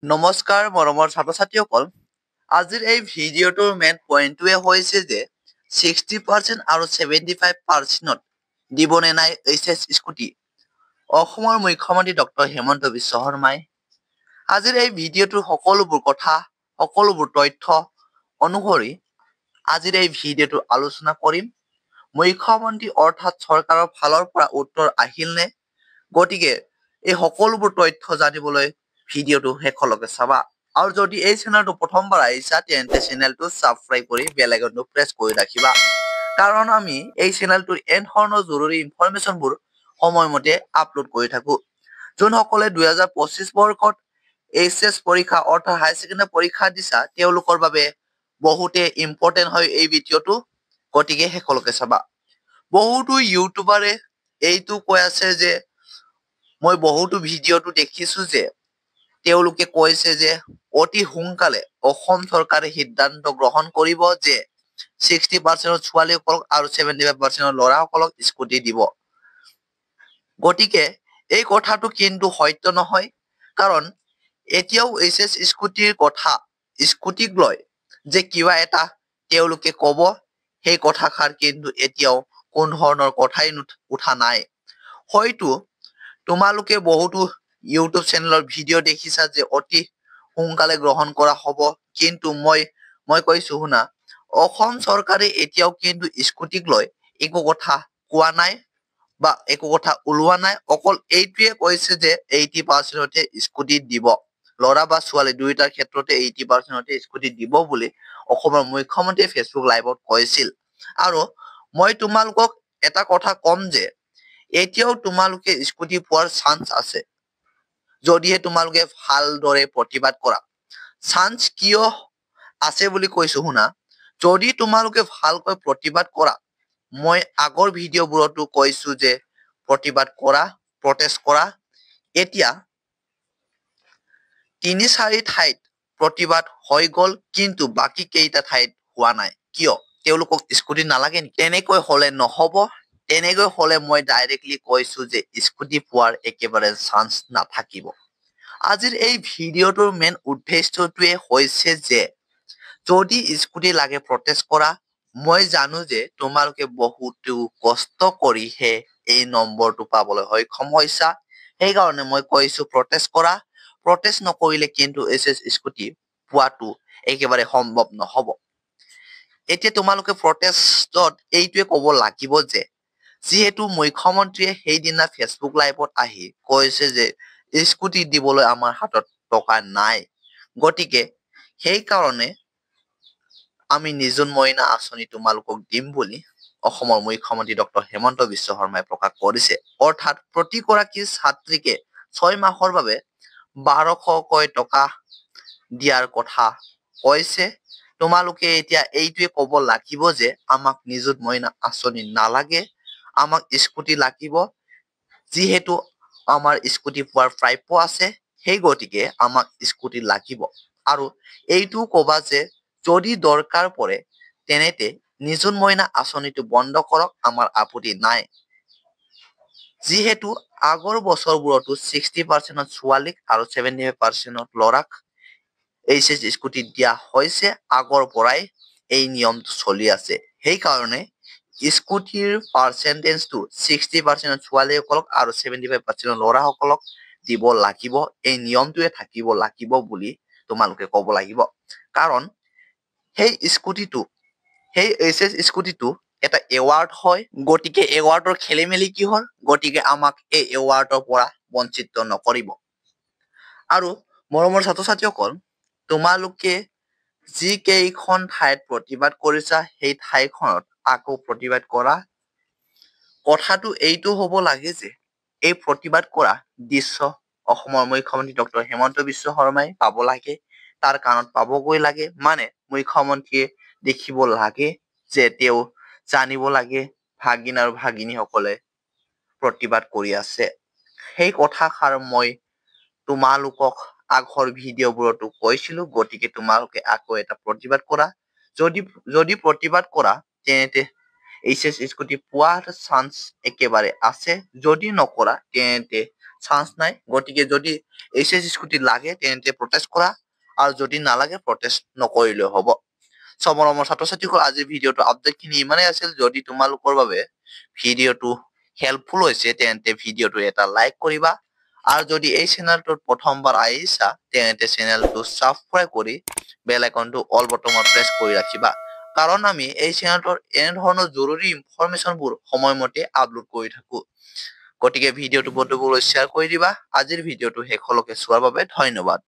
নমস্কাৰ মৰমৰ ছাত্ৰ-ছাত্ৰীসকল। আজিৰ এই ভিডিঅ'টোৰ মেইন পইণ্টটোৱে হৈছে যে 60% আৰু 75%ত দিবনে নাই এইচএছ স্কুটি। অসমৰ মুখ্যমন্ত্ৰী ডক্টৰ হিমন্ত বিশ্ব শৰ্মাই আজিৰ এই ভিডিঅ'টোৰ সকলোবোৰ কথা, সকলোবোৰ তথ্য অনুসৰি আজিৰ এই ভিডিঅ'টো আলোচনা কৰিম। মুখ্যমন্ত্ৰী অৰ্থাৎ চৰকাৰৰ ফালৰ পৰা উত্তৰ আহিল নে? গতিকে এই সকলোবোৰ তথ্য জানিবলৈ ভিডিঅ'টো শেষলৈকে চাবা। আৰু যদি এই চেনেলটো প্ৰথমবাৰ আহিছা তেন্তে চেনেলটো ছাবস্ক্ৰাইব কৰি বেল আইকনটো প্ৰেছ কৰি ৰাখিবা। কাৰণ আমি এই চেনেলটোৰ এনেধৰণৰ জৰুৰী ইনফৰমেশ্যনবোৰ সময়মতে আপলোড কৰি থাকো। যোনসকলে 2025 বৰ্ষত এইচএছ পৰীক্ষা অৰ্থাৎ হাই ছেকেণ্ডাৰী পৰীক্ষা দিছা তেওঁলোকৰ বাবে বহুতে ইম্পৰ্টেণ্ট হয় এই ভিডিঅ'টো। গতিকে শেষলৈকে চাবা। বহুতো ইউটিউবাৰে এইটো কৈ আছে যে মই বহুতো ভিডিঅ'টো দেখিছো যে তেওঁলোকে কৈছে যে অতি সোনকালে অসম চৰকাৰে সিদ্ধান্ত গ্ৰহণ কৰিব যে 60% ছোৱালীসকলক আৰু 75% ল'ৰাসকলক স্কুটি দিব। গতিকে এই কথাটো কিন্তু সত্য নহয়। কাৰণ এতিয়াও এইচএছ স্কুটিৰ কথা, স্কুটিক লৈ যে কিবা এটা তেওঁলোকে ক'ব, সেই কথাষাৰ কিন্তু এতিয়াও কোনো ধৰণৰ কথাই উঠা নাই। হয়তো তোমালোকে বহুতো ইউটিউব চেনেলৰ ভিডিঅ' দেখিছা যে অতি সোনকালে গ্ৰহণ কৰা হ'ব, কিন্তু মই কৈছো শুনা, অসম চৰকাৰে এতিয়াও কিন্তু স্কুটিক লৈ একো কথা কোৱা নাই বা একো কথা ওলোৱা নাই। অকল এইটোৱে কৈছে যে 80%তে স্কুটি দিব, ল'ৰা বা ছোৱালী দুয়োটাৰ ক্ষেত্ৰতে 80%তে স্কুটি দিব বুলি অসমৰ মুখ্যমন্ত্ৰীয়ে ফেচবুক লাইভত কৈছিল। আৰু মই তোমালোকক এটা কথা কম যে এতিয়াও তোমালোকে স্কুটি পোৱাৰ চান্স আছে, যদিহে তোমালোকে ভালদৰে প্ৰতিবাদ কৰা। চান্স কিয় আছে বুলি কৈছো শুনা, যদি তোমালোকে ভালকৈ প্ৰতিবাদ কৰা, মই আগৰ ভিডিঅ'বোৰতো কৈছো যে প্ৰতিবাদ কৰা, প্ৰটেষ্ট কৰা। এতিয়া 3-4 ঠাইত প্ৰতিবাদ হৈ গ'ল, কিন্তু বাকী কেইটা ঠাইত হোৱা নাই। কিয়? তেওঁলোকক স্কুটি নালাগে নেকি? তেনেকৈ হলে নহব। তেনেকৈ হলে মই ডাইৰেক্টলি কৈছো যে স্কুটি পোৱাৰ একেবাৰে চান্স নাথাকিব। আজিৰ এই ভিডিঅ'টোৰ মেইন উদ্দেশ্যটোৱে হৈছে যে যদি স্কুটি লাগে প্ৰটেষ্ট কৰা। মই জানো যে তোমালোকে বহুতো কষ্ট কৰিহে এই নম্বৰটো পাবলৈ সক্ষম হৈছা। সেইকাৰণে মই কৈছো প্ৰটেষ্ট কৰা। প্ৰটেষ্ট নকৰিলে কিন্তু এইচএছ স্কুটি পোৱাটো একেবাৰে সম্ভৱ নহব। এতিয়া তোমালোকে প্ৰটেষ্টত এইটোৱে ক'ব লাগিব যে যিহেতু মুখ্যমন্ত্ৰীয়ে সেইদিনা ফেচবুক লাইভত আহি কৈছে যে স্কুটি দিবলৈ আমাৰ হাতত টকা নাই, গতিকে সেইকাৰণে আমি নিযুত মইনা আঁচনি তোমালোকক দিম বুলি অসমৰ মুখ্যমন্ত্ৰী ডক্টৰ হিমন্ত বিশ্ব শৰ্মাই প্ৰকাশ কৰিছে। অৰ্থাৎ প্ৰতিগৰাকী ছাত্ৰীকে 6 মাহৰ বাবে 1200কৈ টকা দিয়াৰ কথা কৈছে। তোমালোকে এতিয়া এইটোৱে ক'ব লাগিব যে আমাক নিযুত মইনা আঁচনি নালাগে, আমাক স্কুটি লাগিব। যিহেতু আমাৰ স্কুটি পোৱাৰ প্ৰাপ্য আছে, সেই গতিকে আমাক স্কুটি লাগিব। আৰু এইটো ক'বা যে যদি দৰকাৰ পৰে তেনেতে নিযুত মইনা আঁচনিটো বন্ধ কৰক, আমাৰ আপত্তি নাই। যিহেতু আগৰ বছৰবোৰতো 60% ছোৱালীক আৰু 75% ল'ৰাক এইচএছ স্কুটি দিয়া হৈছে। আগৰ পৰাই এই নিয়মটো চলি আছে। সেইকাৰণে স্কুটিৰ পাৰ্চেন্টেজটো 60% ছোৱালীসকলক আৰু 75% ল'ৰাসকলক দিব লাগিব। এই নিয়মটোৱে থাকিব লাগিব বুলি তোমালোকে ক'ব লাগিব। কাৰণ সেই স্কুটিটো, সেই এইচএছ স্কুটিটো এটা এৱাৰ্ড হয়। গতিকে এৱাৰ্ডৰ খেলি মেলি কি হ'ল, গতিকে আমাক এই এৱাৰ্ডৰ পৰা বঞ্চিত নকৰিব। আৰু মৰমৰ ছাত্ৰ-ছাত্ৰীসকল, তোমালোকে যিকেইখন ঠাইত প্ৰতিবাদ কৰিছা সেই ঠাইখনত আকৌ প্ৰতিবাদ কৰা। কথাটো এইটো হ'ব লাগে যে এই প্ৰতিবাদ কৰা দৃশ্য অসমৰ মুখ্যমন্ত্ৰী ডক্টৰ হিমন্ত বিশ্ব শৰ্মাই পাব লাগে, তাৰ কাণত পাবগৈ লাগে। মানে মুখ্যমন্ত্ৰীয়ে দেখিব লাগে যে তেওঁ জানিব লাগে ভাগিন আৰু ভাগিনীসকলে প্ৰতিবাদ কৰি আছে। সেই কথাষাৰ মই তোমালোকক আগৰ ভিডিঅ'বোৰতো কৈছিলো। গতিকে তোমালোকে আকৌ এটা প্ৰতিবাদ কৰা। যদি প্ৰতিবাদ কৰা তেন্তে এইচএছ স্কুটি পোৱাৰ চান্স একেবাৰে আছে। যদি নকৰা তেন্তে চান্স নাই। গতিকে যদি এইচএছ স্কুটি লাগে তেন্তে প্ৰটেষ্ট কৰা আৰু যদি নালাগে প্ৰটেষ্ট নকৰিলেও হ'ব। মৰমৰ ছাত্ৰ-ছাত্ৰীসকল আজিৰ ভিডিঅ'টো আপডেটখিনি ইমানেই আছিল। যদি তোমালোকৰ বাবে ভিডিঅ'টো হেল্পফুল হৈছে তেন্তে ভিডিঅ'টো এটা লাইক কৰিবা আৰু যদি এই চেনেলটোত প্ৰথমবাৰ আহিছা তেন্তে চেনেলটো ছাবস্ক্ৰাইব কৰি বেল আইকনটো অল বটনত প্ৰেছ কৰি ৰাখিবা। কাৰণ আমি এই চেনেলটোৰ এনেধৰণৰ জৰুৰী ইনফৰমেশ্যনবোৰ সময়মতে আপলোড কৰি থাকো। গতিকে ভিডিঅ'টো বন্ধুবোৰলৈ শ্বেয়াৰ কৰি দিবা। আজিৰ ভিডিঅ'টো শেষলৈকে চোৱাৰ বাবে ধন্যবাদ।